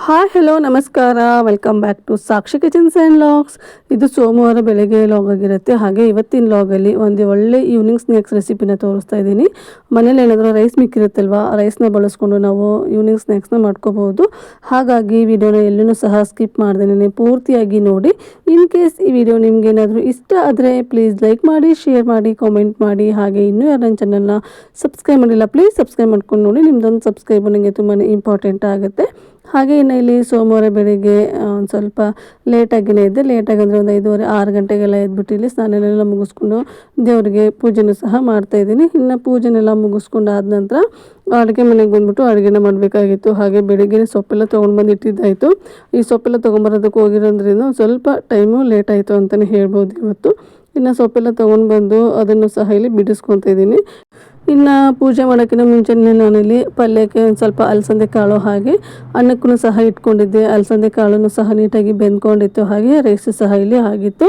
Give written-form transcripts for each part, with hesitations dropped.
Hi hello ನಮಸ್ಕಾರ. Welcome back to Sakshi kitchens and logs. ಇದು ಸೋಮವಾರ ಬೆಳಗ್ಗೆ ಲಾಗ್ ಆಗಿರುತ್ತೆ. ಹಾಗೆ ಇವತ್ತಿನ ಲಾಗಲ್ಲಿ ಒಂದು ಒಳ್ಳೆ ಈವ್ನಿಂಗ್ ಸ್ನ್ಯಾಕ್ಸ್ ರೆಸಿಪಿನ ತೋರಿಸ್ತಾ ಇದ್ದೀನಿ. ಮನೇಲಿ ಏನಾದರೂ ರೈಸ್ ಮಿಕ್ಕಿರುತ್ತಲ್ವ, ಆ ರೈಸ್ನ ಬಳಸ್ಕೊಂಡು ನಾವು ಈವ್ನಿಂಗ್ ಸ್ನ್ಯಾಕ್ಸ್ನ ಮಾಡ್ಕೋಬಹುದು. ಹಾಗಾಗಿ ವಿಡಿಯೋನ ಎಲ್ಲೂ ಸಹ ಸ್ಕಿಪ್ ಮಾಡ್ದೇನೆ ಪೂರ್ತಿಯಾಗಿ ನೋಡಿ. ಇನ್ ಕೇಸ್ ಈ ವಿಡಿಯೋ ನಿಮ್ಗೆ ಏನಾದರೂ ಇಷ್ಟ ಆದರೆ ಪ್ಲೀಸ್ ಲೈಕ್ ಮಾಡಿ, ಶೇರ್ ಮಾಡಿ, ಕಾಮೆಂಟ್ ಮಾಡಿ. ಹಾಗೆ ಇನ್ನೂ ಯಾರು ನನ್ನ ಚಾನಲ್ನ ಸಬ್ಸ್ಕ್ರೈಬ್ ಮಾಡಿಲ್ಲ ಪ್ಲೀಸ್ ಸಬ್ಸ್ಕ್ರೈಬ್ ಮಾಡ್ಕೊಂಡು ನೋಡಿ. ನಿಮ್ಮದೊಂದು ಸಬ್ಸ್ಕ್ರೈಬ್ ನನಗೆ ತುಂಬಾ ಇಂಪಾರ್ಟೆಂಟ್ ಆಗುತ್ತೆ. ಹಾಗೆ ಇನ್ನು ಇಲ್ಲಿ ಸೋಮವಾರ ಬೆಳಿಗ್ಗೆ ಒಂದು ಸ್ವಲ್ಪ ಲೇಟಾಗಿಯೇ ಇದ್ದೆ. ಲೇಟಾಗಿ ಅಂದರೆ ಒಂದು 5:30 6 ಗಂಟೆಗೆಲ್ಲ ಎದ್ಬಿಟ್ಟು ಇಲ್ಲಿ ಸ್ನಾನನೆಲ್ಲ ಮುಗಿಸ್ಕೊಂಡು ದೇವರಿಗೆ ಪೂಜೆನೂ ಸಹ ಮಾಡ್ತಾಯಿದ್ದೀನಿ. ಇನ್ನು ಪೂಜೆನೆಲ್ಲ ಮುಗಿಸ್ಕೊಂಡು ಆದ ನಂತರ ಅಡುಗೆ ಮನೆಗೆ ಬಂದುಬಿಟ್ಟು ಅಡುಗೆನ ಮಾಡಬೇಕಾಗಿತ್ತು. ಹಾಗೆ ಬೆಳಿಗ್ಗೆ ಸೊಪ್ಪೆಲ್ಲ ತೊಗೊಂಡು ಬಂದು ಇಟ್ಟಿದ್ದಾಯಿತು. ಈ ಸೊಪ್ಪೆಲ್ಲ ತೊಗೊಂಬರೋದಕ್ಕೆ ಹೋಗಿರೋದ್ರಿಂದ ಸ್ವಲ್ಪ ಟೈಮು ಲೇಟ್ ಆಯಿತು ಅಂತಲೇ ಹೇಳ್ಬೋದು ಇವತ್ತು. ಇನ್ನು ಸೊಪ್ಪೆಲ್ಲ ತೊಗೊಂಡು ಬಂದು ಅದನ್ನು ಸಹ ಇಲ್ಲಿ ಬಿಡಿಸ್ಕೊತಾ ಇದ್ದೀನಿ. ಇನ್ನು ಪೂಜೆ ಮಾಡೋಕ್ಕಿಂತ ಮುಂಚೆನೇ ನಾನಿಲ್ಲಿ ಪಲ್ಯಕ್ಕೆ ಒಂದು ಸ್ವಲ್ಪ ಅಲಸಂದೆ ಕಾಳು ಹಾಗೆ ಅನ್ನಕ್ಕೂ ಸಹ ಇಟ್ಕೊಂಡಿದ್ದೆ. ಅಲಸಂದೆ ಕಾಳನ್ನು ಸಹ ನೀಟಾಗಿ ಬೆಂದ್ಕೊಂಡಿತ್ತು. ಹಾಗೆ ರೈಸು ಸಹ ಇಲ್ಲಿ ಆಗಿತ್ತು.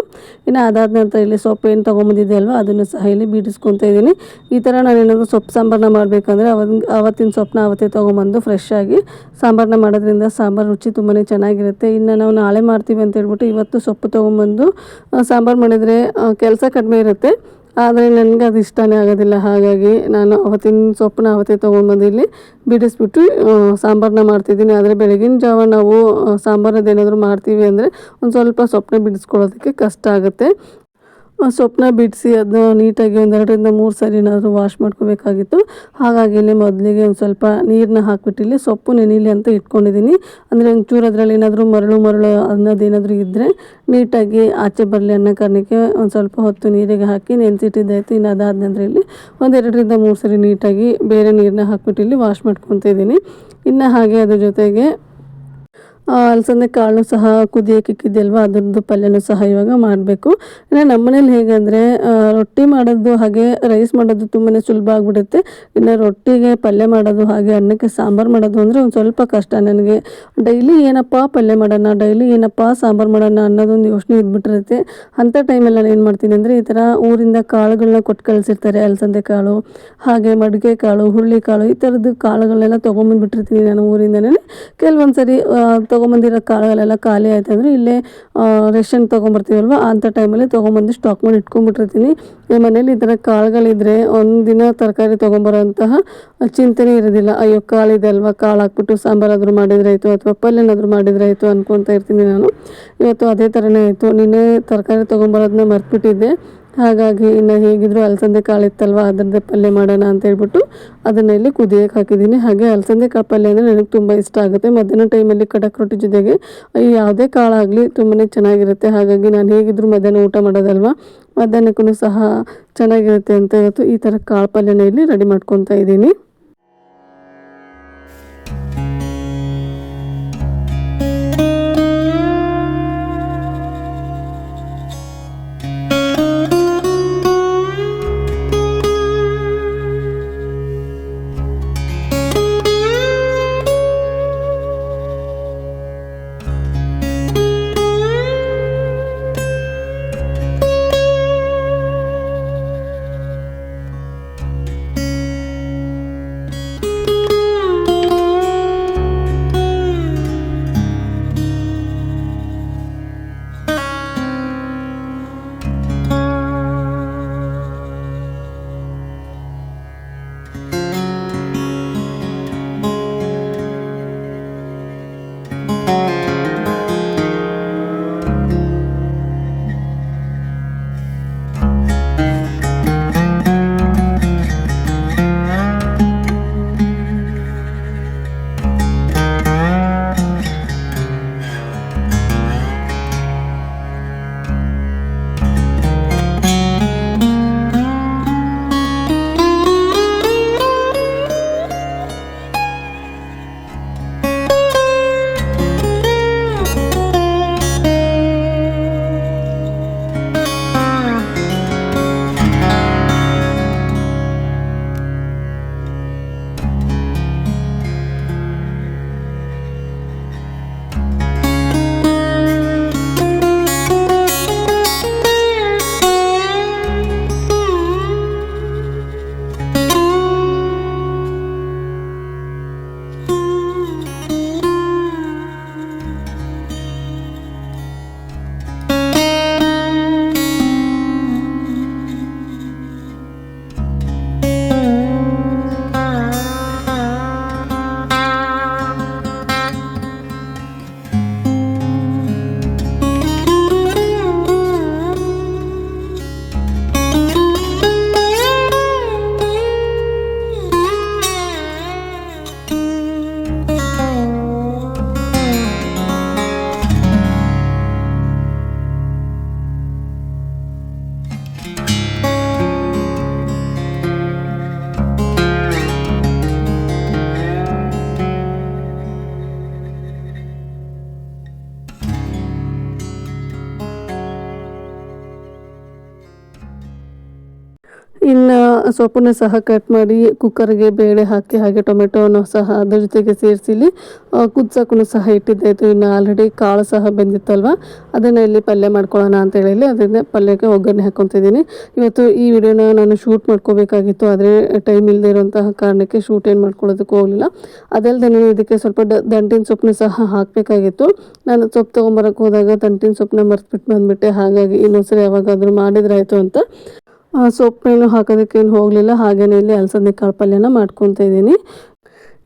ಇನ್ನು ಅದಾದ ನಂತರ ಇಲ್ಲಿ ಸೊಪ್ಪು ಏನು ತೊಗೊಂಬಂದಿದ್ದೆ ಅಲ್ವ ಅದನ್ನು ಸಹ ಇಲ್ಲಿ ಬಿಡಿಸ್ಕೊತಾ ಇದ್ದೀನಿ. ಈ ಥರ ನಾನೇನಾದರೂ ಸೊಪ್ಪು ಸಾಂಬಾರನ್ನ ಮಾಡಬೇಕಂದ್ರೆ ಅವತ್ತಿನ ಸೊಪ್ಪನ್ನ ಅವತ್ತೇ ತೊಗೊಂಬಂದು ಫ್ರೆಶ್ ಆಗಿ ಸಾಂಬಾರನ್ನ ಮಾಡೋದ್ರಿಂದ ಸಾಂಬಾರು ರುಚಿ ತುಂಬಾ ಚೆನ್ನಾಗಿರುತ್ತೆ. ಇನ್ನು ನಾವು ನಾಳೆ ಮಾಡ್ತೀವಿ ಅಂತ ಹೇಳ್ಬಿಟ್ಟು ಇವತ್ತು ಸೊಪ್ಪು ತೊಗೊಂಬಂದು ಸಾಂಬಾರು ಮಾಡಿದರೆ ಕೆಲಸ ಕಡಿಮೆ ಇರುತ್ತೆ. ಆದರೆ ನನಗೆ ಅದು ಇಷ್ಟನೇ ಆಗೋದಿಲ್ಲ. ಹಾಗಾಗಿ ನಾನು ಅವತ್ತಿನ ಸೊಪ್ಪನ್ನ ಅವತ್ತೇ ತೊಗೊಂಡ್ಬಂದು ಇಲ್ಲಿ ಬಿಡಿಸ್ಬಿಟ್ಟು ಸಾಂಬಾರನ್ನ ಮಾಡ್ತಿದ್ದೀನಿ. ಆದರೆ ಬೆಳಗಿನ ಜಾವ ನಾವು ಸಾಂಬಾರದ್ದೇನಾದರೂ ಮಾಡ್ತೀವಿ ಅಂದರೆ ಒಂದು ಸ್ವಲ್ಪ ಸೊಪ್ಪನ್ನ ಬಿಡಿಸ್ಕೊಳ್ಳೋದಕ್ಕೆ ಕಷ್ಟ ಆಗುತ್ತೆ. ಸೊಪ್ಪನ್ನ ಬಿಡಿಸಿ ಅದನ್ನ ನೀಟಾಗಿ ಒಂದು 2ರಿಂದ 3 ಸರಿ ಏನಾದರೂ ವಾಶ್ ಮಾಡ್ಕೋಬೇಕಾಗಿತ್ತು. ಹಾಗಾಗಿ ಇಲ್ಲಿ ಮೊದಲಿಗೆ ಒಂದು ಸ್ವಲ್ಪ ನೀರನ್ನ ಹಾಕ್ಬಿಟ್ಟು ಇಲ್ಲಿ ಸೊಪ್ಪು ನೆನೀಲಿ ಅಂತ ಇಟ್ಕೊಂಡಿದ್ದೀನಿ. ಅಂದರೆ ಒಂಚೂರು ಅದರಲ್ಲಿ ಏನಾದರೂ ಮರಳು ಅನ್ನೋದೇನಾದರೂ ಇದ್ದರೆ ನೀಟಾಗಿ ಆಚೆ ಬರಲಿ ಅನ್ನೋ ಕಾರಣಕ್ಕೆ ಒಂದು ಸ್ವಲ್ಪ ಹೊತ್ತು ನೀರಿಗೆ ಹಾಕಿ ನೆನೆಸಿಟ್ಟಿದ್ದಾಯಿತು. ಇನ್ನು ಅದಾದ ನಂತರ ಇಲ್ಲಿ ಒಂದು 2ರಿಂದ 3 ಸರಿ ನೀಟಾಗಿ ಬೇರೆ ನೀರನ್ನ ಹಾಕ್ಬಿಟ್ಟು ಇಲ್ಲಿ ವಾಶ್ ಮಾಡ್ಕೊತಾ ಇದ್ದೀನಿ. ಇನ್ನು ಹಾಗೆ ಅದ್ರ ಜೊತೆಗೆ ಅಲಸಂದೆ ಕಾಳು ಸಹ ಕುದಿಯೋಕೆ ಇಕ್ಕಿದ್ದೆ ಅಲ್ವ, ಅದರದ್ದು ಪಲ್ಯನೂ ಸಹ ಇವಾಗ ಮಾಡಬೇಕು. ಇನ್ನು ನಮ್ಮನೇಲಿ ಹೇಗೆ ಅಂದರೆ ರೊಟ್ಟಿ ಮಾಡೋದು ಹಾಗೆ ರೈಸ್ ಮಾಡೋದು ತುಂಬಾ ಸುಲಭ ಆಗಿಬಿಡುತ್ತೆ. ಇನ್ನು ರೊಟ್ಟಿಗೆ ಪಲ್ಯ ಮಾಡೋದು ಹಾಗೆ ಅನ್ನಕ್ಕೆ ಸಾಂಬಾರು ಮಾಡೋದು ಅಂದರೆ ಒಂದು ಸ್ವಲ್ಪ ಕಷ್ಟ ನನಗೆ. ಡೈಲಿ ಏನಪ್ಪ ಪಲ್ಯ ಮಾಡೋಣ, ಡೈಲಿ ಏನಪ್ಪ ಸಾಂಬಾರು ಮಾಡೋಣ ಅನ್ನೋದೊಂದು ಯೋಚನೆ ಇದ್ಬಿಟ್ಟಿರುತ್ತೆ. ಅಂಥ ಟೈಮಲ್ಲಿ ನಾನು ಏನು ಮಾಡ್ತೀನಿ ಅಂದರೆ ಈ ಥರ ಊರಿಂದ ಕಾಳುಗಳನ್ನ ಕೊಟ್ಟು ಕಳಿಸಿರ್ತಾರೆ. ಅಲಸಂದೆ ಕಾಳು ಹಾಗೆ ಮಡಿಕೆ ಕಾಳು, ಹುರುಳಿ ಕಾಳು, ಈ ಥರದ್ದು ಕಾಳುಗಳನ್ನೆಲ್ಲ ತೊಗೊಂಬಂದುಬಿಟ್ಟಿರ್ತೀನಿ ನಾನು ಊರಿಂದನೇ. ಕೆಲವೊಂದು ಸರಿ ತೊಗೊಂಬಂದಿರೋ ಕಾಳುಗಳೆಲ್ಲ ಖಾಲಿ ಆಯಿತು ಅಂದರೆ ಇಲ್ಲೇ ರೇಷನ್ ತೊಗೊಂಬರ್ತೀವಲ್ವ ಅಂಥ ಟೈಮಲ್ಲಿ ತೊಗೊಂಬಂದು ಸ್ಟಾಕ್ ಮಾಡಿ ಇಟ್ಕೊಂಡ್ಬಿಟ್ಟಿರ್ತೀನಿ. ಮನೇಲಿ ಈ ಥರ ಕಾಳುಗಳಿದ್ದರೆ ಒಂದಿನ ತರಕಾರಿ ತೊಗೊಂಬರೋಂತಹ ಚಿಂತೆನೇ ಇರೋದಿಲ್ಲ. ಅಯ್ಯೋ ಕಾಳಿದೆ ಅಲ್ವಾ, ಕಾಳು ಹಾಕ್ಬಿಟ್ಟು ಸಾಂಬಾರಾದರೂ ಮಾಡಿದ್ರಾಯಿತು ಅಥವಾ ಪಲ್ಯನಾದರೂ ಮಾಡಿದ್ರಾಯಿತು ಅಂದ್ಕೊತಾ ಇರ್ತೀನಿ ನಾನು. ಇವತ್ತು ಅದೇ ಥರನೇ ಆಯಿತು. ನಿನ್ನೆ ತರಕಾರಿ ತೊಗೊಂಬರೋದನ್ನ ಮರ್ತ್ಬಿಟ್ಟಿದ್ದೆ. ಹಾಗಾಗಿ ಇನ್ನು ಹೇಗಿದ್ದರೂ ಅಲಸಂದೆ ಕಾಳು ಇತ್ತಲ್ವ ಅದರದ್ದೇ ಪಲ್ಯ ಮಾಡೋಣ ಅಂತ ಹೇಳ್ಬಿಟ್ಟು ಅದನ್ನು ಇಲ್ಲಿ ಕುದಿಯೋಕೆ ಹಾಕಿದ್ದೀನಿ. ಹಾಗೆ ಅಲಸಂದೆ ಕಾಳು ಪಲ್ಯ ಅಂದರೆ ನನಗೆ ತುಂಬ ಇಷ್ಟ ಆಗುತ್ತೆ. ಮಧ್ಯಾಹ್ನ ಟೈಮಲ್ಲಿ ಕಡಕ್ ರೊಟ್ಟಿ ಜೊತೆಗೆ ಯಾವುದೇ ಕಾಳಾಗಲಿ ತುಂಬಾ ಚೆನ್ನಾಗಿರುತ್ತೆ. ಹಾಗಾಗಿ ನಾನು ಹೇಗಿದ್ದರೂ ಮಧ್ಯಾಹ್ನ ಊಟ ಮಾಡೋದಲ್ವ, ಮಧ್ಯಾಹ್ನಕ್ಕೂ ಸಹ ಚೆನ್ನಾಗಿರುತ್ತೆ ಅಂತ ಇವತ್ತು ಈ ಥರ ಕಾಳು ಪಲ್ಯನ ಇಲ್ಲಿ ರೆಡಿ ಮಾಡ್ಕೊತಾ ಇದ್ದೀನಿ. ಸೊಪ್ಪನ್ನು ಸಹ ಕಟ್ ಮಾಡಿ ಕುಕ್ಕರ್ಗೆ ಬೇಳೆ ಹಾಕಿ ಹಾಗೆ ಟೊಮೆಟೊವನ್ನು ಸಹ ಅದ್ರ ಜೊತೆಗೆ ಸೇರಿಸಿ ಇಲ್ಲಿ ಕುದ್ಸಕ್ಕೂ ಸಹ ಇಟ್ಟಿದ್ದಾಯಿತು. ಇನ್ನು ಆಲ್ರೆಡಿ ಕಾಳು ಸಹ ಬೆಂದಿತ್ತಲ್ವ, ಅದನ್ನು ಇಲ್ಲಿ ಪಲ್ಯ ಮಾಡ್ಕೊಳ್ಳೋಣ ಅಂತ ಹೇಳಿ ಅದನ್ನೇ ಪಲ್ಯಕ್ಕೆ ಒಗ್ಗರಣೆ ಹಾಕ್ಕೊತಿದ್ದೀನಿ. ಇವತ್ತು ಈ ವಿಡಿಯೋನ ನಾನು ಶೂಟ್ ಮಾಡ್ಕೋಬೇಕಾಗಿತ್ತು, ಆದರೆ ಟೈಮ್ ಇಲ್ಲದೆ ಇರೋಂತಹ ಕಾರಣಕ್ಕೆ ಶೂಟ್ ಏನು ಮಾಡ್ಕೊಳ್ಳೋದಕ್ಕೆ ಹೋಗಲಿಲ್ಲ. ಅದಲ್ಲದೆ ನಾನು ಇದಕ್ಕೆ ಸ್ವಲ್ಪ ದಂಟಿನ ಸೊಪ್ಪನ್ನು ಸಹ ಹಾಕಬೇಕಾಗಿತ್ತು. ನಾನು ಸೊಪ್ಪು ತೊಗೊಂಬರಕ್ಕೆ ಹೋದಾಗ ದಂಟಿನ ಸೊಪ್ಪನ್ನ ಮರ್ತ್ಬಿಟ್ಟು ಬಂದುಬಿಟ್ಟೆ. ಹಾಗಾಗಿ ಇನ್ನೊಂದ್ಸರಿ ಯಾವಾಗಾದರೂ ಮಾಡಿದ್ರಾಯಿತು ಅಂತ ಸೊಪ್ಪೇನು ಹಾಕೋದಕ್ಕೇನು ಹೋಗಲಿಲ್ಲ. ಹಾಗೆಯೇ ಇಲ್ಲಿ ಅಲಸಂದೆ ಕಾಳು ಪಲ್ಯನ ಮಾಡ್ಕೊತಾ ಇದ್ದೀನಿ.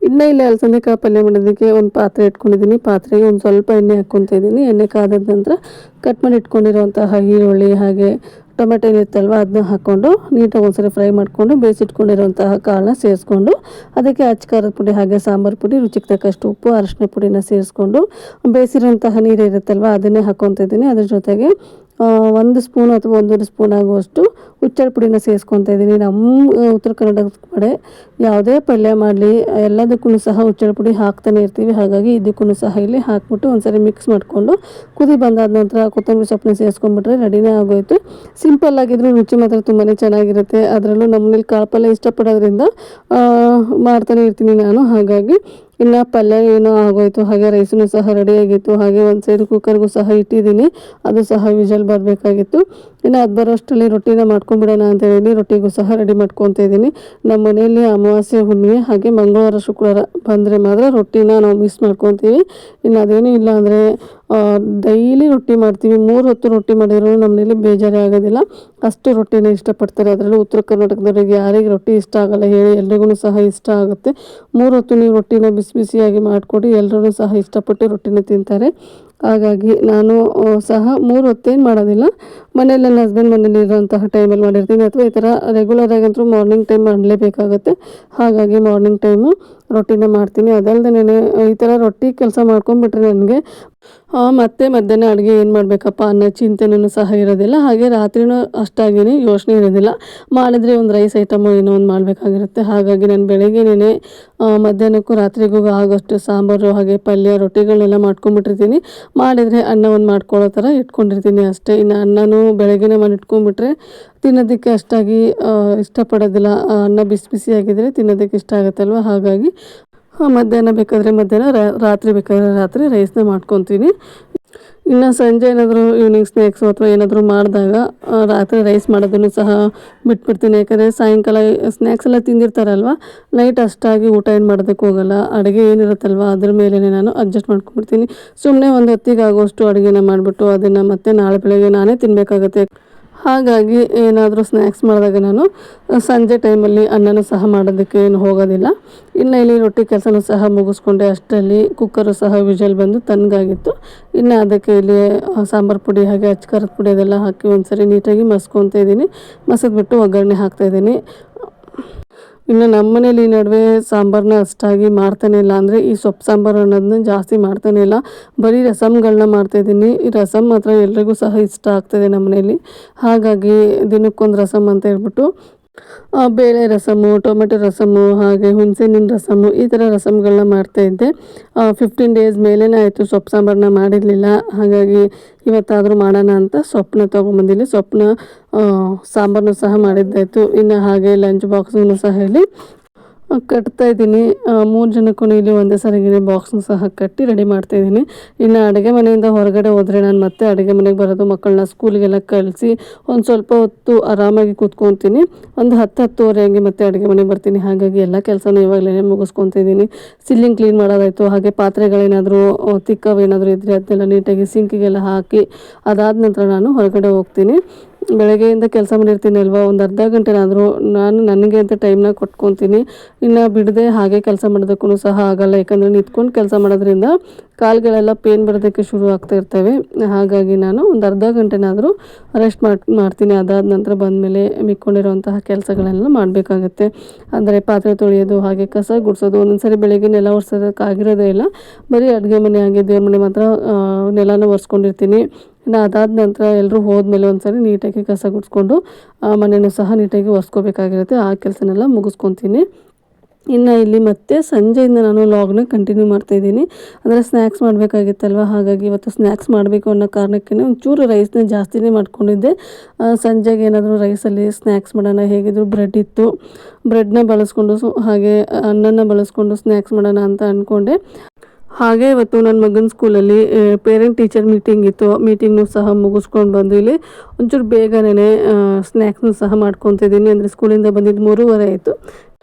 ಇನ್ನು ಇಲ್ಲಿ ಅಲಸಂದೆ ಕಾಳು ಪಲ್ಯ ಮಾಡೋದಕ್ಕೆ ಒಂದು ಪಾತ್ರೆ ಇಟ್ಕೊಂಡಿದ್ದೀನಿ. ಪಾತ್ರೆಗೆ ಒಂದು ಸ್ವಲ್ಪ ಎಣ್ಣೆ ಹಾಕ್ಕೊತಾ ಇದ್ದೀನಿ. ಎಣ್ಣೆ ಕಾದ ನಂತರ ಕಟ್ ಮಾಡಿ ಇಟ್ಕೊಂಡಿರುವಂತಹ ಈರುಳ್ಳಿ ಹಾಗೆ ಟೊಮೆಟೊ ಏನಿರುತ್ತಲ್ವ ಅದನ್ನ ಹಾಕ್ಕೊಂಡು ನೀಟಾಗಿ ಒಂದ್ಸರಿ ಫ್ರೈ ಮಾಡಿಕೊಂಡು ಬೇಯಿಸಿಟ್ಕೊಂಡಿರುವಂತಹ ಕಾಳನ್ನ ಸೇರಿಸ್ಕೊಂಡು ಅದಕ್ಕೆ ಅಚ್ಚ ಖಾರದ ಪುಡಿ ಹಾಗೆ ಸಾಂಬಾರು ಪುಡಿ, ರುಚಿಗೆ ತಕ್ಕಷ್ಟು ಉಪ್ಪು, ಅರಶಿನ ಪುಡಿನ ಸೇರಿಸ್ಕೊಂಡು ಬೇಯಿಸಿರೋಂತಹ ನೀರು ಇರುತ್ತಲ್ವ ಅದನ್ನೇ ಹಾಕ್ಕೊತಾ ಇದ್ದೀನಿ. ಅದ್ರ ಜೊತೆಗೆ 1 ಸ್ಪೂನ್ ಅಥವಾ 1.5 ಸ್ಪೂನ್ ಆಗುವಷ್ಟು ಹುಚ್ಚಳ ಪುಡಿನ ಸೇರಿಸ್ಕೊತಾ ಇದ್ದೀನಿ. ನಮ್ಮ ಉತ್ತರ ಕನ್ನಡದ ಕಡೆ ಯಾವುದೇ ಪಲ್ಯ ಮಾಡಲಿ ಎಲ್ಲದಕ್ಕೂ ಸಹ ಹುಚ್ಚಳ ಪುಡಿ ಹಾಕ್ತಾನೆ ಇರ್ತೀವಿ. ಹಾಗಾಗಿ ಇದಕ್ಕೂ ಸಹ ಇಲ್ಲಿ ಹಾಕ್ಬಿಟ್ಟು ಒಂದ್ಸರಿ ಮಿಕ್ಸ್ ಮಾಡಿಕೊಂಡು ಕುದಿ ಬಂದಾದ ನಂತರ ಕೊತ್ತಂಬರಿ ಸೊಪ್ಪನ್ನ ಸೇರಿಸ್ಕೊಂಡ್ಬಿಟ್ರೆ ರೆಡಿನೇ ಆಗೋಯ್ತು. ಸಿಂಪಲ್ ಆಗಿದ್ರು ರುಚಿ ಮಾತ್ರ ತುಂಬಾ ಚೆನ್ನಾಗಿರುತ್ತೆ. ಅದರಲ್ಲೂ ನಮ್ಮನೇಲಿ ಕಾಳು ಪಲ್ಯ ಇಷ್ಟಪಡೋದ್ರಿಂದ ಮಾಡ್ತಾನೆ ಇರ್ತೀನಿ ನಾನು. ಹಾಗಾಗಿ ಇನ್ನು ಪಲ್ಯ ಏನೋ ಆಗೋಯ್ತು, ಹಾಗೆ ರೈಸೂ ಸಹ ರೆಡಿಯಾಗಿತ್ತು. ಹಾಗೆ ಒಂದು ಸೈಡ್ ಕುಕ್ಕರ್ಗೂ ಸಹ ಇಟ್ಟಿದ್ದೀನಿ, ಅದು ಸಹ ವಿಷಲ್ ಬರಬೇಕಾಗಿತ್ತು. ಇನ್ನು ಅದು ಬರೋಷ್ಟರಲ್ಲಿ ರೊಟ್ಟಿನ ಮಾಡ್ಕೊಂಡ್ಬಿಡೋಣ ಅಂತ ಹೇಳಿ ರೊಟ್ಟಿಗೂ ಸಹ ರೆಡಿ ಮಾಡ್ಕೊತಾ ಇದ್ದೀನಿ. ನಮ್ಮ ಮನೆಯಲ್ಲಿ ಅಮಾವಾಸ್ಯೆ, ಹುಣ್ಣಿಮೆ ಹಾಗೆ ಮಂಗಳವಾರ, ಶುಕ್ರವಾರ ಬಂದರೆ ಮಾತ್ರ ರೊಟ್ಟಿನ ನಾವು ಮಿಸ್ ಮಾಡ್ಕೊತೀವಿ. ಇನ್ನು ಅದೇನೂ ಇಲ್ಲ ಅಂದರೆ ಡೈಲಿ ರೊಟ್ಟಿ ಮಾಡ್ತೀವಿ. 3 ಹೊತ್ತು ರೊಟ್ಟಿ ಮಾಡಿದ್ರು ನಮ್ಮ ಮನೇಲಿ ಬೇಜಾರೇ ಆಗೋದಿಲ್ಲ, ಅಷ್ಟು ರೊಟ್ಟಿನ ಇಷ್ಟಪಡ್ತಾರೆ. ಅದರಲ್ಲೂ ಉತ್ತರ ಕರ್ನಾಟಕದವ್ರಿಗೆ ಯಾರಿಗೆ ರೊಟ್ಟಿ ಇಷ್ಟ ಆಗಲ್ಲ ಹೇಳಿ, ಎಲ್ರಿಗೂ ಸಹ ಇಷ್ಟ ಆಗುತ್ತೆ. 3 ಹೊತ್ತು ನೀವು ರೊಟ್ಟಿನ ಬಿಸಿ ಬಿಸಿಯಾಗಿ ಮಾಡಿಕೊಡಿ, ಎಲ್ಲರೂ ಸಹ ಇಷ್ಟಪಟ್ಟು ರೊಟ್ಟಿನ ತಿಂತಾರೆ. ಹಾಗಾಗಿ ನಾನು ಸಹ 3 ಹೊತ್ತೇನು ಮಾಡೋದಿಲ್ಲ, ಮನೇಲಿ ನನ್ನ ಹಸ್ಬೆಂಡ್ ಮನೇಲಿ ಇರೋಂತಹ ಟೈಮಲ್ಲಿ ಮಾಡಿರ್ತೀನಿ. ಅಥವಾ ಈ ಥರ ರೆಗ್ಯುಲರ್ ಆಗಂತೂ ಮಾರ್ನಿಂಗ್ ಟೈಮ್ ಮಾಡಲೇಬೇಕಾಗತ್ತೆ. ಹಾಗಾಗಿ ಮಾರ್ನಿಂಗ್ ಟೈಮು ರೊಟ್ಟಿನ ಮಾಡ್ತೀನಿ. ಅದಲ್ಲದೆ ಈ ಥರ ರೊಟ್ಟಿ ಕೆಲಸ ಮಾಡ್ಕೊಂಡ್ಬಿಟ್ರೆ ನನಗೆ ಮತ್ತೆ ಮಧ್ಯಾಹ್ನ ಅಡುಗೆ ಏನು ಮಾಡಬೇಕಪ್ಪ ಅನ್ನೋ ಚಿಂತೆನೂ ಸಹ ಇರೋದಿಲ್ಲ. ಹಾಗೆ ರಾತ್ರಿನೂ ಅಷ್ಟಾಗೇ ಯೋಚನೆ ಇರೋದಿಲ್ಲ. ಮಾಡಿದ್ರೆ ಒಂದು ರೈಸ್ ಐಟಮು ಏನೋ ಒಂದು ಮಾಡಬೇಕಾಗಿರುತ್ತೆ. ಹಾಗಾಗಿ ನಾನು ಬೆಳಗ್ಗೆನೇ ಮಧ್ಯಾಹ್ನಕ್ಕೂ ರಾತ್ರಿಗೂ ಆಗೋಷ್ಟು ಸಾಂಬಾರು ಹಾಗೆ ಪಲ್ಯ ರೊಟ್ಟಿಗಳನ್ನೆಲ್ಲ ಮಾಡ್ಕೊಂಬಿಟ್ಟಿರ್ತೀನಿ. ಮಾಡಿದರೆ ಅನ್ನ ಒಂದು ಮಾಡ್ಕೊಳ್ಳೋ ಥರ ಇಟ್ಕೊಂಡಿರ್ತೀನಿ ಅಷ್ಟೇ. ಇನ್ನು ಅನ್ನನೂ ಬೆಳಗ್ಗೆನೇ ಮಾಡಿ ಇಟ್ಕೊಂಡ್ಬಿಟ್ರೆ ತಿನ್ನೋದಕ್ಕೆ ಅಷ್ಟಾಗಿ ಇಷ್ಟಪಡೋದಿಲ್ಲ. ಅನ್ನ ಬಿಸಿ ಬಿಸಿಯಾಗಿದ್ದರೆ ತಿನ್ನೋದಕ್ಕೆ ಇಷ್ಟ ಆಗುತ್ತಲ್ವ. ಹಾಗಾಗಿ ಮಧ್ಯಾಹ್ನ ಬೇಕಾದರೆ ಮಧ್ಯಾಹ್ನ, ರಾತ್ರಿ ಬೇಕಾದರೆ ರಾತ್ರಿ ರೈಸ್ನ ಮಾಡ್ಕೊತೀನಿ. ಇನ್ನು ಸಂಜೆ ಏನಾದರೂ ಈವ್ನಿಂಗ್ ಸ್ನ್ಯಾಕ್ಸು ಅಥವಾ ಏನಾದರೂ ಮಾಡಿದಾಗ ರಾತ್ರಿ ರೈಸ್ ಮಾಡೋದನ್ನು ಸಹ ಬಿಟ್ಬಿಡ್ತೀನಿ. ಯಾಕಂದರೆ ಸಾಯಂಕಾಲ ಸ್ನ್ಯಾಕ್ಸ್ ಎಲ್ಲ ತಿಂದಿರ್ತಾರಲ್ವ, ನೈಟ್ ಅಷ್ಟಾಗಿ ಊಟ ಏನು ಮಾಡೋದಕ್ಕೆ ಹೋಗಲ್ಲ. ಅಡುಗೆ ಏನಿರುತ್ತಲ್ವ ಅದ್ರ ಮೇಲೇ ನಾನು ಅಡ್ಜಸ್ಟ್ ಮಾಡ್ಕೊಂಡ್ಬಿಡ್ತೀನಿ. ಸುಮ್ಮನೆ ಒಂದು ಹೊತ್ತಿಗೆ ಆಗೋಷ್ಟು ಅಡುಗೆನ ಮಾಡಿಬಿಟ್ಟು ಅದನ್ನು ಮತ್ತೆ ನಾಳೆ ಬೆಳಗ್ಗೆ ನಾನೇ ತಿನ್ನಬೇಕಾಗತ್ತೆ. ಹಾಗಾಗಿ ಏನಾದರೂ ಸ್ನ್ಯಾಕ್ಸ್ ಮಾಡಿದಾಗ ನಾನು ಸಂಜೆ ಟೈಮಲ್ಲಿ ಅನ್ನನೂ ಸಹ ಮಾಡೋದಕ್ಕೆ ಏನು ಹೋಗೋದಿಲ್ಲ. ಇನ್ನು ಇಲ್ಲಿ ರೊಟ್ಟಿ ಕೆಲಸನೂ ಸಹ ಮುಗಿಸ್ಕೊಂಡೆ. ಅಷ್ಟರಲ್ಲಿ ಕುಕ್ಕರು ಸಹ ವಿಷಲ್ ಬಂದು ತಣ್ಣಗಾಗಿತ್ತು. ಇನ್ನು ಅದಕ್ಕೆ ಇಲ್ಲಿ ಸಾಂಬಾರು ಪುಡಿ ಹಾಗೆ ಅಚ್ಚ ಖಾರದ ಪುಡಿ ಅದೆಲ್ಲ ಹಾಕಿ ಒಂದ್ಸರಿ ನೀಟಾಗಿ ಮಸ್ಕೊತಾ ಇದ್ದೀನಿ. ಮಸದ್ಬಿಟ್ಟು ಒಗ್ಗರಣೆ ಹಾಕ್ತಾಯಿದ್ದೀನಿ. ಇನ್ನು ನಮ್ಮ ಮನೇಲಿ ಈ ನಡುವೆ ಸಾಂಬಾರನ್ನ ಅಷ್ಟಾಗಿ ಮಾಡ್ತಾನೆ ಇಲ್ಲ. ಅಂದರೆ ಈ ಸೊಪ್ಪು ಸಾಂಬಾರು ಅನ್ನೋದನ್ನ ಜಾಸ್ತಿ ಮಾಡ್ತಾನೆ ಇಲ್ಲ, ಬರೀ ರಸಮ್ಗಳನ್ನ ಮಾಡ್ತಾಯಿದ್ದೀನಿ. ಈ ರಸಮ್ ಮಾತ್ರ ಎಲ್ರಿಗೂ ಸಹ ಇಷ್ಟ ಆಗ್ತದೆ ನಮ್ಮ ಮನೇಲಿ. ಹಾಗಾಗಿ ದಿನಕ್ಕೊಂದು ರಸಮ್ ಅಂತ ಹೇಳ್ಬಿಟ್ಟು ಬೇಳೆ ರಸಮ್ಮು, ಟೊಮೆಟೊ ರಸಮ್ಮು ಹಾಗೆ ಹುಣಸೆಹಣ್ಣಿನ ರಸಮ್ಮು ಈ ಥರ ರಸಮ್ಗಳನ್ನ ಮಾಡ್ತಾಯಿದ್ದೆ. 15 ಡೇಸ್ ಮೇಲೇ ಆಯಿತು ಸೊಪ್ಪು ಸಾಂಬಾರನ್ನ ಮಾಡಿರಲಿಲ್ಲ. ಹಾಗಾಗಿ ಇವತ್ತಾದರೂ ಮಾಡೋಣ ಅಂತ ಸೊಪ್ಪನ್ನ ತೊಗೊಂಬಂದಿಲ್ಲಿ ಸೊಪ್ಪನ್ನ ಸಾಂಬಾರನ್ನು ಸಹ ಮಾಡಿದ್ದಾಯಿತು. ಇನ್ನು ಹಾಗೆ ಲಂಚ್ ಬಾಕ್ಸನ್ನು ಸಹ ಇಲ್ಲಿ ಕಟ್ತಾ ಇದ್ದೀನಿ. 3 ಜನಕ್ಕೂ ಇಲ್ಲಿ ಒಂದೇ ಸರಿಗಿನ ಬಾಕ್ಸ್ನ ಸಹ ಕಟ್ಟಿ ರೆಡಿ ಮಾಡ್ತಾಯಿದ್ದೀನಿ. ಇನ್ನು ಅಡುಗೆ ಮನೆಯಿಂದ ಹೊರಗಡೆ ಹೋದರೆ ನಾನು ಮತ್ತೆ ಅಡುಗೆ ಮನೆಗೆ ಬರೋದು, ಮಕ್ಕಳನ್ನ ಸ್ಕೂಲಿಗೆಲ್ಲ ಕಳಿಸಿ ಒಂದು ಸ್ವಲ್ಪ ಹೊತ್ತು ಆರಾಮಾಗಿ ಕೂತ್ಕೊತೀನಿ. ಒಂದು 10-10:30 ಹಂಗೆ ಮತ್ತೆ ಅಡುಗೆ ಮನೆಗೆ ಬರ್ತೀನಿ. ಹಾಗಾಗಿ ಎಲ್ಲ ಕೆಲಸನೂ ಇವಾಗಲೇ ಮುಗಿಸ್ಕೊತಿದ್ದೀನಿ. ಸಿಲ್ಲಿಂಗ್ ಕ್ಲೀನ್ ಮಾಡೋದಾಯಿತು, ಹಾಗೆ ಪಾತ್ರೆಗಳೇನಾದರೂ ತಿಕ್ಕವೇನಾದರೂ ಇದ್ದರೆ ಅದನ್ನೆಲ್ಲ ನೀಟಾಗಿ ಸಿಂಕಿಗೆಲ್ಲ ಹಾಕಿ ಅದಾದ ನಂತರ ನಾನು ಹೊರಗಡೆ ಹೋಗ್ತೀನಿ. ಬೆಳಗ್ಗೆಯಿಂದ ಕೆಲಸ ಮಾಡಿರ್ತೀನಿ ಅಲ್ವಾ, ಒಂದು ಅರ್ಧ ಗಂಟೆನಾದರೂ ನಾನು ನನಗೆ ಅಂತ ಟೈಮ್ನ ಕೊಟ್ಕೊತೀನಿ. ಇನ್ನು ಬಿಡದೆ ಹಾಗೆ ಕೆಲಸ ಮಾಡೋದಕ್ಕೂ ಸಹ ಆಗಲ್ಲ. ಯಾಕಂದರೆ ನಿಂತ್ಕೊಂಡು ಕೆಲಸ ಮಾಡೋದ್ರಿಂದ ಕಾಲುಗಳೆಲ್ಲ ಪೇನ್ ಬರೋದಕ್ಕೆ ಶುರು ಆಗ್ತಾ ಇರ್ತವೆ. ಹಾಗಾಗಿ ನಾನು ಒಂದು ಅರ್ಧ ಗಂಟೆನಾದರೂ ರೆಸ್ಟ್ ಮಾಡ್ತೀನಿ. ಅದಾದ ನಂತರ ಬಂದಮೇಲೆ ಮಿಕ್ಕೊಂಡಿರೋಂತಹ ಕೆಲಸಗಳೆಲ್ಲ ಮಾಡಬೇಕಾಗತ್ತೆ. ಅಂದರೆ ಪಾತ್ರೆ ತೊಳೆಯೋದು ಹಾಗೆ ಕಸ ಗುಡಿಸೋದು. ಒಂದೊಂದು ಸರಿ ಬೆಳಗ್ಗೆ ನೆಲ ಒರೆಸೋದಕ್ಕಾಗಿರೋದೇ ಇಲ್ಲ, ಬರೀ ಅಡುಗೆ ಮನೆ ಹಾಗೆ ದೇವ್ರ ಮನೆ ಮಾತ್ರ ನೆಲನ ಒರೆಸ್ಕೊಂಡಿರ್ತೀನಿ. ಇನ್ನು ಅದಾದ ನಂತರ ಎಲ್ಲರೂ ಹೋದ್ಮೇಲೆ ಒಂದ್ಸರಿ ನೀಟಾಗಿ ಕಸ ಗುಡಿಸ್ಕೊಂಡು ಮನೆಯೂ ಸಹ ನೀಟಾಗಿ ಒರೆಸ್ಕೋಬೇಕಾಗಿರುತ್ತೆ. ಆ ಕೆಲಸನೆಲ್ಲ ಮುಗಿಸ್ಕೊತೀನಿ. ಇನ್ನು ಇಲ್ಲಿ ಮತ್ತೆ ಸಂಜೆಯಿಂದ ನಾನು ಲಾಗ್ನ ಕಂಟಿನ್ಯೂ ಮಾಡ್ತಾಯಿದ್ದೀನಿ. ಅಂದರೆ ಸ್ನ್ಯಾಕ್ಸ್ ಮಾಡಬೇಕಾಗಿತ್ತಲ್ವ, ಹಾಗಾಗಿ ಇವತ್ತು ಸ್ನ್ಯಾಕ್ಸ್ ಮಾಡಬೇಕು ಅನ್ನೋ ಕಾರಣಕ್ಕೆ ಒಂಚೂರು ರೈಸ್ನ ಜಾಸ್ತಿನೇ ಮಾಡ್ಕೊಂಡಿದ್ದೆ. ಸಂಜೆಗೆ ಏನಾದರೂ ರೈಸಲ್ಲಿ ಸ್ನ್ಯಾಕ್ಸ್ ಮಾಡೋಣ, ಹೇಗಿದ್ರು ಬ್ರೆಡ್ ಇತ್ತು, ಬ್ರೆಡ್ನ ಬಳಸ್ಕೊಂಡು ಹಾಗೆ ಅನ್ನನ ಬಳಸ್ಕೊಂಡು ಸ್ನ್ಯಾಕ್ಸ್ ಮಾಡೋಣ ಅಂತ ಅಂದ್ಕೊಂಡೆ. ಹಾಗೆ ಇವತ್ತು ನನ್ನ ಮಗನ ಸ್ಕೂಲಲ್ಲಿ ಪೇರೆಂಟ್ ಟೀಚರ್ ಮೀಟಿಂಗ್ ಇತ್ತು. ಮೀಟಿಂಗ್ನು ಸಹ ಮುಗಿಸ್ಕೊಂಡು ಬಂದು ಇಲ್ಲಿ ಒಂಚೂರು ಬೇಗನೆ ಸ್ನ್ಯಾಕ್ಸ್ನು ಸಹ ಮಾಡ್ಕೊತಿದ್ದೀನಿ. ಅಂದರೆ ಸ್ಕೂಲಿಂದ ಬಂದಿದ್ದು 3:30 ಆಯಿತು.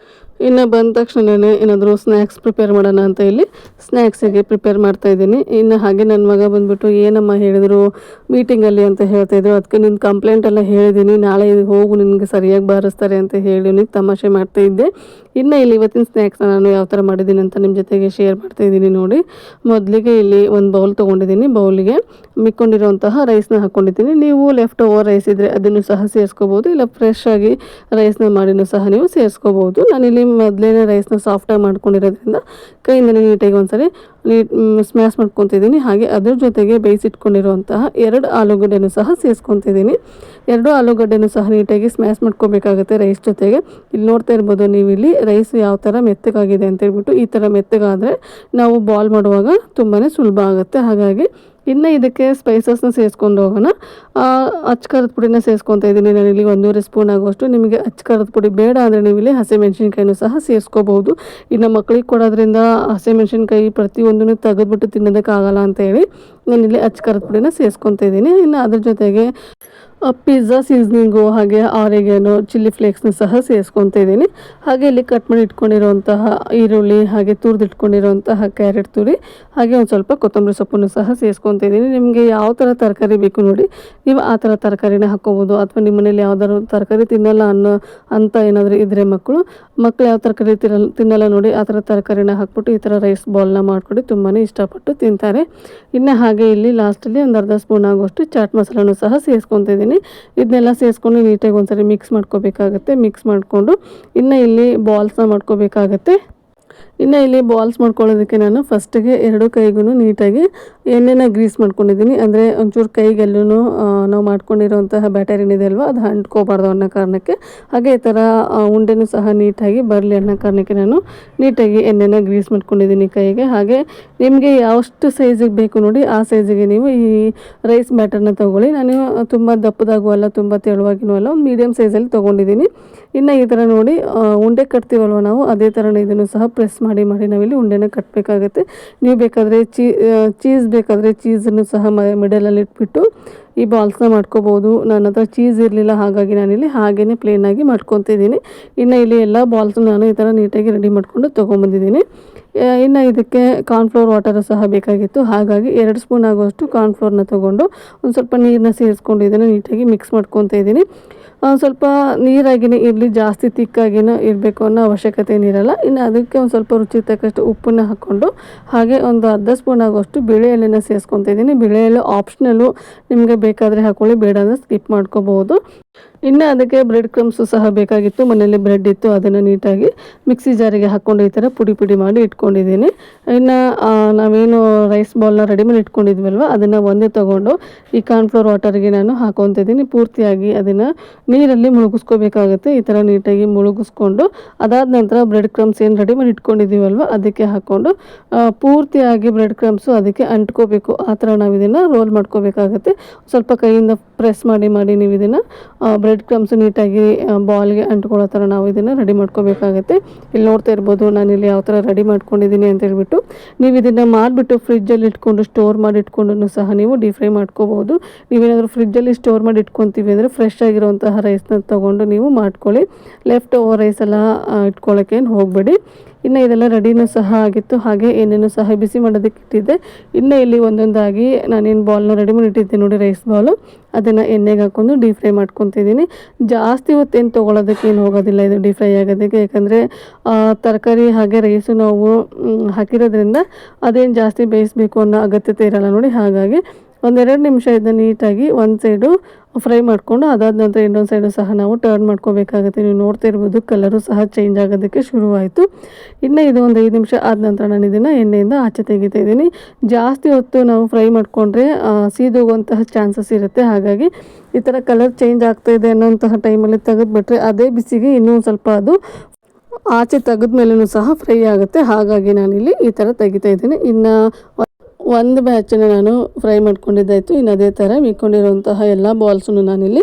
ಇನ್ನು ಬಂದ ತಕ್ಷಣವೇ ಏನಾದರೂ ಸ್ನ್ಯಾಕ್ಸ್ ಪ್ರಿಪೇರ್ ಮಾಡೋಣ ಅಂತ ಇಲ್ಲಿ ಸ್ನ್ಯಾಕ್ಸಿಗೆ ಪ್ರಿಪೇರ್ ಮಾಡ್ತಾಯಿದ್ದೀನಿ. ಇನ್ನು ಹಾಗೆ ನನ್ನ ಮಗ ಬಂದುಬಿಟ್ಟು ಏನಮ್ಮ ಹೇಳಿದರು ಮೀಟಿಂಗಲ್ಲಿ ಅಂತ ಹೇಳ್ತಾಯಿದ್ರು. ಅದಕ್ಕೆ ನಿನ್ನ ಕಂಪ್ಲೇಂಟ್ ಎಲ್ಲ ಹೇಳಿದ್ದೀನಿ, ನಾಳೆ ಹೋಗು ನಿನಗೆ ಸರಿಯಾಗಿ ಬಾರಿಸ್ತಾರೆ ಅಂತ ಹೇಳಿ ತಮಾಷೆ ಮಾಡ್ತಾಯಿದ್ದೆ. ಇನ್ನು ಇಲ್ಲಿ ಇವತ್ತಿನ ಸ್ನ್ಯಾಕ್ಸ್ನ ನಾನು ಯಾವ ಥರ ಮಾಡಿದ್ದೀನಿ ಅಂತ ನಿಮ್ಮ ಜೊತೆಗೆ ಶೇರ್ ಮಾಡ್ತಾಯಿದ್ದೀನಿ ನೋಡಿ. ಮೊದಲಿಗೆ ಇಲ್ಲಿ ಒಂದು ಬೌಲ್ ತೊಗೊಂಡಿದ್ದೀನಿ. ಬೌಲಿಗೆ ಮಿಕ್ಕೊಂಡಿರುವಂತಹ ರೈಸ್ನ ಹಾಕ್ಕೊಂಡಿದ್ದೀನಿ. ನೀವು ಲೆಫ್ಟ್ ಓವರ್ ರೈಸ್ ಇದ್ದರೆ ಅದನ್ನು ಸಹ ಸೇರಿಸ್ಕೋಬೋದು, ಇಲ್ಲ ಫ್ರೆಶ್ ಆಗಿ ರೈಸ್ನ ಮಾಡಿನೂ ಸಹ ನೀವು ಸೇರಿಸ್ಕೋಬೋದು. ನಾನಿಲ್ಲಿ ಮೊದಲೇ ರೈಸ್ನ ಸಾಫ್ಟಾಗಿ ಮಾಡ್ಕೊಂಡಿರೋದ್ರಿಂದ ಕೈಯಿಂದಲೇ ನೀಟಾಗಿ ಒಂದ್ಸರಿ ಸ್ಮ್ಯಾಶ್ ಮಾಡ್ಕೊತಿದ್ದೀನಿ. ಹಾಗೆ ಅದ್ರ ಜೊತೆಗೆ ಬೇಯಿಸಿಟ್ಕೊಂಡಿರುವಂತಹ 2 ಆಲೂಗಡ್ಡೆನೂ ಸಹ ಸೇರಿಸ್ಕೊತಿದ್ದೀನಿ. 2 ಆಲೂಗಡ್ಡೆನೂ ಸಹ ನೀಟಾಗಿ ಸ್ಮ್ಯಾಶ್ ಮಾಡ್ಕೋಬೇಕಾಗುತ್ತೆ ರೈಸ್ ಜೊತೆಗೆ. ಇಲ್ಲಿ ನೋಡ್ತಾ ಇರ್ಬೋದು ನೀವು ಇಲ್ಲಿ ರೈಸ್ ಯಾವ ಥರ ಮೆತ್ತಗಾಗಿದೆ ಅಂತೇಳ್ಬಿಟ್ಟು. ಈ ಥರ ಮೆತ್ತಗಾದರೆ ನಾವು ಬಾಲ್ ಮಾಡುವಾಗ ತುಂಬಾ ಸುಲಭ ಆಗುತ್ತೆ. ಹಾಗಾಗಿ ಇನ್ನು ಇದಕ್ಕೆ ಸ್ಪೈಸಸ್ನ ಸೇರಿಸ್ಕೊಂಡು ಹೋಗೋಣ. ಅಚ್ಚ ಖಾರದ ಪುಡಿನ ಸೇರಿಸ್ಕೊತಾ ಇದ್ದೀನಿ ನಾನಿಲ್ಲಿ 1.5 ಸ್ಪೂನ್ ಆಗುವಷ್ಟು. ನಿಮಗೆ ಅಚ್ಚ ಖಾರದ ಪುಡಿ ಬೇಡ ಅಂದರೆ ನೀವು ಇಲ್ಲಿ ಹಸಿಮೆಣ್ಸಿನ್ಕಾಯಿನೂ ಸಹ ಸೇರಿಸ್ಕೋಬೋದು. ಇನ್ನು ಮಕ್ಕಳಿಗೆ ಕೊಡೋದ್ರಿಂದ ಹಸಿಮೆಣ್ಸಿನ್ಕಾಯಿ ಪ್ರತಿಯೊಂದನ್ನು ತೆಗೆದ್ಬಿಟ್ಟು ತಿನ್ನೋದಕ್ಕಾಗಲ್ಲ ಅಂತೇಳಿ ನಾನಿಲ್ಲಿ ಅಚ್ಚ ಖಾರದ ಪುಡಿನ ಸೇರಿಸ್ಕೊತಾ ಇದ್ದೀನಿ. ಇನ್ನು ಅದ್ರ ಜೊತೆಗೆ ಪಿಜ್ಜಾ ಸೀಸ್ನಿಂಗು, ಹಾಗೆ ಆರಿಗೇನೋ, ಚಿಲ್ಲಿ ಫ್ಲೇಕ್ಸ್ನ ಸಹ ಸೇರಿಸ್ಕೊತಾ ಇದ್ದೀನಿ. ಹಾಗೆ ಇಲ್ಲಿ ಕಟ್ ಮಾಡಿ ಇಟ್ಕೊಂಡಿರುವಂತಹ ಈರುಳ್ಳಿ, ಹಾಗೆ ತುರಿದಿಟ್ಕೊಂಡಿರುವಂತಹ ಕ್ಯಾರೆಟ್ ತುರಿ, ಹಾಗೆ ಒಂದು ಸ್ವಲ್ಪ ಕೊತ್ತಂಬರಿ ಸೊಪ್ಪನ್ನು ಸಹ ಸೇರಿಸ್ಕೊತಾ ಇದ್ದೀನಿ. ನಿಮಗೆ ಯಾವ ಥರ ತರಕಾರಿ ಬೇಕು ನೋಡಿ, ನೀವು ಆ ಥರ ತರಕಾರಿನ ಹಾಕ್ಕೋಬೋದು. ಅಥವಾ ನಿಮ್ಮ ಮನೇಲಿ ಯಾವ್ದಾದ್ರು ತರಕಾರಿ ತಿನ್ನಲ್ಲ ಅಂತ ಏನಾದರೂ ಇದ್ದರೆ ಮಕ್ಕಳು ಯಾವ ತರಕಾರಿ ತಿನ್ನಲ್ಲ ನೋಡಿ, ಆ ಥರ ತರಕಾರಿನ ಹಾಕ್ಬಿಟ್ಟು ಈ ಥರ ರೈಸ್ ಬಾಲ್ನ ಮಾಡಿಕೊಡಿ, ತುಂಬಾ ಇಷ್ಟಪಟ್ಟು ತಿಂತಾರೆ. ಇನ್ನು ಹಾಗೆ ಇಲ್ಲಿ ಲಾಸ್ಟಲ್ಲಿ ಒಂದು ಅರ್ಧ ಸ್ಪೂನ್ ಆಗುವಷ್ಟು ಚಾಟ್ ಮಸಾಲನೂ ಸಹ ಸೇರಿಸ್ಕೊತಾ ಇದ್ದೀನಿ. ಇದನ್ನೆಲ್ಲ ಸೇರಿಸ್ಕೊಂಡು ನೀಟಾಗಿ ಒಂದ್ಸರಿ ಮಿಕ್ಸ್ ಮಾಡ್ಕೋಬೇಕಾಗತ್ತೆ. ಮಿಕ್ಸ್ ಮಾಡಿಕೊಂಡು ಇನ್ನು ಇಲ್ಲಿ ಬಾಲ್ಸ್ನ ಮಾಡ್ಕೋಬೇಕಾಗತ್ತೆ. ಇನ್ನು ಇಲ್ಲಿ ಬಾಲ್ಸ್ ಮಾಡ್ಕೊಳ್ಳೋದಕ್ಕೆ ನಾನು ಫಸ್ಟಿಗೆ 2 ಕೈಗೂ ನೀಟಾಗಿ ಎಣ್ಣೆನ ಗ್ರೀಸ್ ಮಾಡ್ಕೊಂಡಿದ್ದೀನಿ. ಅಂದರೆ ಒಂಚೂರು ಕೈಗೆಲ್ಲೂ ನಾವು ಮಾಡ್ಕೊಂಡಿರೋಂತಹ ಬ್ಯಾಟರ್ ಏನಿದೆ ಅಲ್ವ, ಅದು ಅಂಟ್ಕೋಬಾರ್ದು ಅನ್ನೋ ಕಾರಣಕ್ಕೆ. ಹಾಗೆ ಈ ಥರ ಉಂಡೆನೂ ಸಹ ನೀಟಾಗಿ ಬರಲಿ ಅನ್ನೋ ಕಾರಣಕ್ಕೆ ನಾನು ನೀಟಾಗಿ ಎಣ್ಣೆನ ಗ್ರೀಸ್ ಮಾಡ್ಕೊಂಡಿದ್ದೀನಿ ಕೈಗೆ. ಹಾಗೆ ನಿಮಗೆ ಯಾವಷ್ಟು ಸೈಜಿಗೆ ಬೇಕು ನೋಡಿ ಆ ಸೈಜಿಗೆ ನೀವು ಈ ರೈಸ್ ಬ್ಯಾಟರ್ನ ತೊಗೊಳ್ಳಿ. ನಾನು ತುಂಬ ದಪ್ಪದಾಗೂ ಅಲ್ಲ, ತುಂಬ ತೆಳುವಾಗಿನೂ ಅಲ್ಲ, ಒಂದು ಮೀಡಿಯಮ್ ಸೈಜಲ್ಲಿ ತೊಗೊಂಡಿದ್ದೀನಿ. ಇನ್ನು ಈ ಥರ ನೋಡಿ ಉಂಡೆ ಕಟ್ತೀವಲ್ವ ನಾವು, ಅದೇ ಥರನೇ ಇದನ್ನು ಸಹ ಪ್ರೆಸ್ ಮಾಡಿ ನಾವಿಲ್ಲಿ ಉಂಡೆನ ಕಟ್ಟಬೇಕಾಗುತ್ತೆ. ನೀವು ಬೇಕಾದರೆ ಚೀಸ್ ಬೇಕಾದರೆ ಚೀಸನ್ನು ಸಹ ಮಿಡಲಲ್ಲಿ ಇಟ್ಬಿಟ್ಟು ಈ ಬಾಲ್ಸ್ನ ಮಾಡ್ಕೋಬೋದು. ನನ್ನ ಹತ್ರ ಚೀಸ್ ಇರಲಿಲ್ಲ, ಹಾಗಾಗಿ ನಾನಿಲ್ಲಿ ಹಾಗೇ ಪ್ಲೇನಾಗಿ ಮಾಡ್ಕೊತಿದ್ದೀನಿ. ಇನ್ನು ಇಲ್ಲಿ ಎಲ್ಲ ಬಾಲ್ಸು ನಾನು ಈ ಥರ ನೀಟಾಗಿ ರೆಡಿ ಮಾಡಿಕೊಂಡು ತೊಗೊಂಬಂದಿದ್ದೀನಿ. ಇನ್ನು ಇದಕ್ಕೆ ಕಾರ್ನ್ಫ್ಲೋರ್ ವಾಟರು ಸಹ ಬೇಕಾಗಿತ್ತು. ಹಾಗಾಗಿ 2 ಸ್ಪೂನ್ ಆಗುವಷ್ಟು ಕಾರ್ನ್ಫ್ಲೋರ್ನ ತೊಗೊಂಡು ಒಂದು ಸ್ವಲ್ಪ ನೀರನ್ನ ಸೇರಿಸ್ಕೊಂಡು ಇದನ್ನು ನೀಟಾಗಿ ಮಿಕ್ಸ್ ಮಾಡ್ಕೊತಾ ಇದ್ದೀನಿ. ಸ್ವಲ್ಪ ನೀರಾಗಿಯೇ ಇರಲಿ, ಜಾಸ್ತಿ ತಿಕ್ಕಾಗಿನೂ ಇರಬೇಕು ಅನ್ನೋ ಅವಶ್ಯಕತೆ ಏನಿರಲ್ಲ. ಇನ್ನು ಅದಕ್ಕೆ ಒಂದು ಸ್ವಲ್ಪ ರುಚಿಗೆ ತಕ್ಕಷ್ಟು ಉಪ್ಪನ್ನು ಹಾಕ್ಕೊಂಡು ಹಾಗೆ ಒಂದು ಅರ್ಧ ಸ್ಪೂನ್ ಆಗುವಷ್ಟು ಬಿಳಿ ಎಲೆನ ಸೇರಿಸ್ಕೊತಾ ಇದ್ದೀನಿ. ಬಿಳಿ ಎಲೆ ಆಪ್ಷನಲ್ಲು, ನಿಮಗೆ ಬೇಕಾದರೆ ಹಾಕ್ಕೊಳ್ಳಿ, ಬೇಡ ಅಂದರೆ ಸ್ಕಿಪ್ ಮಾಡ್ಕೋಬೋದು. ಇನ್ನು ಅದಕ್ಕೆ ಬ್ರೆಡ್ ಕ್ರಮ್ಸು ಸಹ ಬೇಕಾಗಿತ್ತು. ಮನೆಯಲ್ಲಿ ಬ್ರೆಡ್ ಇತ್ತು, ಅದನ್ನು ನೀಟಾಗಿ ಮಿಕ್ಸಿ ಜಾರಿಗೆ ಹಾಕ್ಕೊಂಡು ಈ ಥರ ಪುಡಿ ಮಾಡಿ ಇಟ್ಕೊಂಡಿದ್ದೀನಿ. ಇನ್ನು ನಾವೇನು ರೈಸ್ ಬಾಲ್ನ ರೆಡಿ ಮಾಡಿ ಇಟ್ಕೊಂಡಿದ್ವಲ್ವ, ಅದನ್ನು ಒಂದೇ ತೊಗೊಂಡು ಈ ಕಾರ್ನ್ಫ್ಲೋರ್ ವಾಟರ್ಗೆ ನಾನು ಹಾಕ್ಕೊತಾ ಇದ್ದೀನಿ. ಪೂರ್ತಿಯಾಗಿ ಅದನ್ನು ನೀರಲ್ಲಿ ಮುಳುಗಿಸ್ಕೋಬೇಕಾಗುತ್ತೆ. ಈ ಥರ ನೀಟಾಗಿ ಮುಳುಗಿಸ್ಕೊಂಡು ಅದಾದ ನಂತರ ಬ್ರೆಡ್ ಕ್ರಮ್ಸ್ ಏನು ರೆಡಿ ಮಾಡಿ ಇಟ್ಕೊಂಡಿದ್ದೀವಲ್ವ ಅದಕ್ಕೆ ಹಾಕ್ಕೊಂಡು ಪೂರ್ತಿಯಾಗಿ ಬ್ರೆಡ್ ಕ್ರಮ್ಸು ಅದಕ್ಕೆ ಅಂಟ್ಕೋಬೇಕು. ಆ ಥರ ನಾವು ಇದನ್ನು ರೋಲ್ ಮಾಡ್ಕೋಬೇಕಾಗುತ್ತೆ. ಸ್ವಲ್ಪ ಕೈಯಿಂದ ಪ್ರೆಸ್ ಮಾಡಿ ನೀವು ಇದನ್ನು ಬ್ರೆಡ್ ಕ್ರಮ್ಸ್ ನೀಟಾಗಿ ಬಾಲ್ಗೆ ಅಂಟ್ಕೊಳ್ಳೋ ಥರ ನಾವು ಇದನ್ನು ರೆಡಿ ಮಾಡ್ಕೋಬೇಕಾಗುತ್ತೆ. ಇಲ್ಲಿ ನೋಡ್ತಾ ಇರ್ಬೋದು ನಾನಿಲ್ಲಿ ಯಾವ ಥರ ರೆಡಿ ಮಾಡ್ಕೊಂಡಿದ್ದೀನಿ ಅಂತ ಹೇಳ್ಬಿಟ್ಟು. ನೀವು ಇದನ್ನು ಮಾಡಿಬಿಟ್ಟು ಫ್ರಿಜ್ಜಲ್ಲಿ ಇಟ್ಕೊಂಡು ಸ್ಟೋರ್ ಮಾಡಿ ಇಟ್ಕೊಂಡು ಸಹ ನೀವು ಡೀಪ್ ಫ್ರೈ ಮಾಡ್ಕೋಬೋದು. ನೀವೇನಾದರೂ ಫ್ರಿಜ್ಜಲ್ಲಿ ಸ್ಟೋರ್ ಮಾಡಿ ಇಟ್ಕೊತೀವಿ ಅಂದರೆ ಫ್ರೆಶ್ ಆಗಿರುವಂತಹ ರೈಸ್ನ ತೊಗೊಂಡು ನೀವು ಮಾಡ್ಕೊಳ್ಳಿ. ಲೆಫ್ಟ್ ಓವರ್ ರೈಸ್ ಎಲ್ಲ ಇಟ್ಕೊಳ್ಳೋಕ್ಕೇನು ಹೋಗಬೇಡಿ. ಇನ್ನು ಇದೆಲ್ಲ ರೆಡಿನೂ ಸಹ ಆಗಿತ್ತು. ಹಾಗೆ ಎಣ್ಣೆನೂ ಸಹ ಬಿಸಿ ಮಾಡೋದಕ್ಕೆ ಇಟ್ಟಿದ್ದೆ. ಇನ್ನು ಇಲ್ಲಿ ಒಂದೊಂದಾಗಿ ನಾನೇನು ಬಾಲ್ನ ರೆಡಿ ಮಾಡಿ ಇಟ್ಟಿದ್ದೆ ನೋಡಿ, ರೈಸ್ ಬಾಲು, ಅದನ್ನು ಎಣ್ಣೆಗೆ ಹಾಕ್ಕೊಂಡು ಡೀಪ್ ಫ್ರೈ ಮಾಡ್ಕೊತಿದ್ದೀನಿ. ಜಾಸ್ತಿ ಹೊತ್ತೇನು ತೊಗೊಳೋದಕ್ಕೇನು ಹೋಗೋದಿಲ್ಲ ಇದು ಡೀಪ್ ಫ್ರೈ ಆಗೋದಕ್ಕೆ. ಯಾಕಂದರೆ ತರಕಾರಿ ಹಾಗೆ ರೈಸು ನಾವು ಹಾಕಿರೋದ್ರಿಂದ ಅದೇನು ಜಾಸ್ತಿ ಬೇಯಿಸಬೇಕು ಅನ್ನೋ ಅಗತ್ಯತೆ ಇರಲ್ಲ ನೋಡಿ. ಹಾಗಾಗಿ 1-2 ನಿಮಿಷ ಇದನ್ನು ನೀಟಾಗಿ ಒಂದು ಸೈಡು ಫ್ರೈ ಮಾಡಿಕೊಂಡು ಅದಾದ ನಂತರ ಇನ್ನೊಂದು ಸೈಡು ಸಹ ನಾವು ಟರ್ನ್ ಮಾಡ್ಕೋಬೇಕಾಗುತ್ತೆ. ನೀವು ನೋಡ್ತಾ ಇರ್ಬೋದು ಕಲರು ಸಹ ಚೇಂಜ್ ಆಗೋದಕ್ಕೆ ಶುರುವಾಯಿತು. ಇನ್ನು ಇದು ಒಂದು 5 ನಿಮಿಷ ಆದ ನಂತರ ನಾನು ಇದನ್ನು ಎಣ್ಣೆಯಿಂದ ಆಚೆ ತೆಗಿತಾ ಇದ್ದೀನಿ. ಜಾಸ್ತಿ ಹೊತ್ತು ನಾವು ಫ್ರೈ ಮಾಡಿಕೊಂಡ್ರೆ ಸೀದೋಗುವಂತಹ ಚಾನ್ಸಸ್ ಇರುತ್ತೆ. ಹಾಗಾಗಿ ಈ ಥರ ಕಲರ್ ಚೇಂಜ್ ಆಗ್ತಾಯಿದೆ ಅನ್ನೋಂತಹ ಟೈಮಲ್ಲಿ ತೆಗೆದುಬಿಟ್ರೆ ಅದೇ ಬಿಸಿಗೆ ಇನ್ನೂ ಸ್ವಲ್ಪ ಅದು ಆಚೆ ತೆಗೆದ್ಮೇಲೂ ಸಹ ಫ್ರೈ ಆಗುತ್ತೆ. ಹಾಗಾಗಿ ನಾನಿಲ್ಲಿ ಈ ಥರ ತೆಗಿತಾ ಇದ್ದೀನಿ. ಇನ್ನು ಒಂದು ಬ್ಯಾಚನ್ನು ನಾನು ಫ್ರೈ ಮಾಡ್ಕೊಂಡಿದ್ದಾಯಿತು. ಇನ್ನು ಅದೇ ಥರ ಮಿಕ್ಕೊಂಡಿರುವಂತಹ ಎಲ್ಲ ಬಾಲ್ಸನ್ನು ನಾನಿಲ್ಲಿ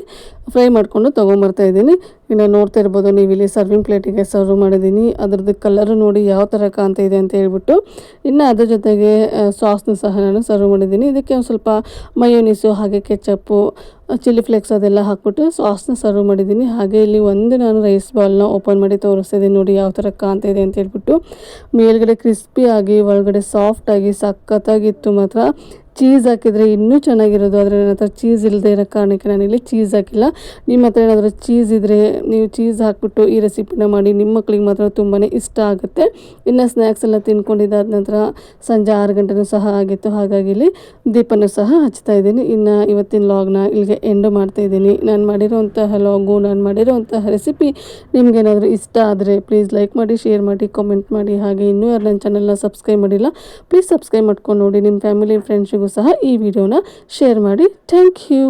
ಫ್ರೈ ಮಾಡಿಕೊಂಡು ತೊಗೊಂಬರ್ತಾ ಇದ್ದೀನಿ. ಇನ್ನು ನೋಡ್ತಾ ಇರ್ಬೋದು ನೀವು ಇಲ್ಲಿ ಸರ್ವಿಂಗ್ ಪ್ಲೇಟಿಗೆ ಸರ್ವ್ ಮಾಡಿದ್ದೀನಿ. ಅದರದ್ದು ಕಲರು ನೋಡಿ ಯಾವ ಥರ ಕಾಣ್ತಾ ಇದೆ ಅಂತ ಹೇಳ್ಬಿಟ್ಟು. ಇನ್ನು ಅದ್ರ ಜೊತೆಗೆ ಸಾಸ್ನು ಸಹ ನಾನು ಸರ್ವ್ ಮಾಡಿದ್ದೀನಿ. ಇದಕ್ಕೆ ಒಂದು ಸ್ವಲ್ಪ ಮಯೋನೀಸು ಹಾಗೆ ಕೆಚಪ್ಪು ಚಿಲ್ಲಿ ಫ್ಲೇಕ್ಸ್ ಅದೆಲ್ಲ ಹಾಕ್ಬಿಟ್ಟು ಸಾಸ್ನ ಸರ್ವ್ ಮಾಡಿದ್ದೀನಿ. ಹಾಗೆ ಇಲ್ಲಿ ಒಂದು ನಾನು ರೈಸ್ ಬಾಲ್ನ ಓಪನ್ ಮಾಡಿ ತೋರಿಸ್ತಿದ್ದೀನಿ ನೋಡಿ ಯಾವ ಥರ ಕಾಣ್ತಾ ಇದೆ ಅಂತ ಹೇಳ್ಬಿಟ್ಟು. ಮೇಲ್ಗಡೆ ಕ್ರಿಸ್ಪಿಯಾಗಿ ಒಳಗಡೆ ಸಾಫ್ಟಾಗಿ ಸಖತ್ತಾಗಿತ್ತು ಮಾತ್ರ. ಚೀಸ್ ಹಾಕಿದರೆ ಇನ್ನೂ ಚೆನ್ನಾಗಿರೋದು. ಆದರೆ ನನ್ನ ಹತ್ರ ಚೀಸ್ ಇಲ್ಲದೆ ಇರೋ ಕಾರಣಕ್ಕೆ ನಾನಿಲ್ಲಿ ಚೀಸ್ ಹಾಕಿಲ್ಲ. ನಿಮ್ಮ ಹತ್ರ ಏನಾದರೂ ಚೀಸ್ ಇದ್ದರೆ ನೀವು ಚೀಸ್ ಹಾಕ್ಬಿಟ್ಟು ಈ ರೆಸಿಪಿನ ಮಾಡಿ. ನಿಮ್ಮ ಮಕ್ಳಿಗೆ ಮಾತ್ರ ತುಂಬಾ ಇಷ್ಟ ಆಗುತ್ತೆ. ಇನ್ನು ಸ್ನ್ಯಾಕ್ಸ್ ಎಲ್ಲ ತಿನ್ಕೊಂಡಿದ್ದಾದ ನಂತರ ಸಂಜೆ 6 ಗಂಟೆನೂ ಸಹ ಆಗಿತ್ತು. ಹಾಗಾಗಿ ಇಲ್ಲಿ ದೀಪನೂ ಸಹ ಹಚ್ತಾ ಇದ್ದೀನಿ. ಇನ್ನು ಇವತ್ತಿನ ಲಾಗ್ನ ಇಲ್ಲಿಗೆ ಎಂಡ್ ಮಾಡ್ತಾ ಇದ್ದೀನಿ. ನಾನು ಮಾಡಿರೋಂತಹ ಲಾಗು, ನಾನು ಮಾಡಿರೋಂತಹ ರೆಸಿಪಿ ನಿಮಗೇನಾದರೂ ಇಷ್ಟ ಆದರೆ ಪ್ಲೀಸ್ ಲೈಕ್ ಮಾಡಿ, ಶೇರ್ ಮಾಡಿ, ಕಾಮೆಂಟ್ ಮಾಡಿ. ಹಾಗೆ ಇನ್ನೂ ಯಾರು ನನ್ನ ಚಾನಲ್ನ ಸಬ್ಸ್ಕ್ರೈಬ್ ಮಾಡಿಲ್ಲ ಪ್ಲೀಸ್ ಸಬ್ಸ್ಕ್ರೈಬ್ ಮಾಡ್ಕೊಂಡು ನೋಡಿ. ನಿಮ್ಮ ಫ್ಯಾಮಿಲಿ ಫ್ರೆಂಡ್ಸಿಗೂ ಸಹ ಈ ವಿಡಿಯೋನ ಶೇರ್ ಮಾಡಿ. Thank you.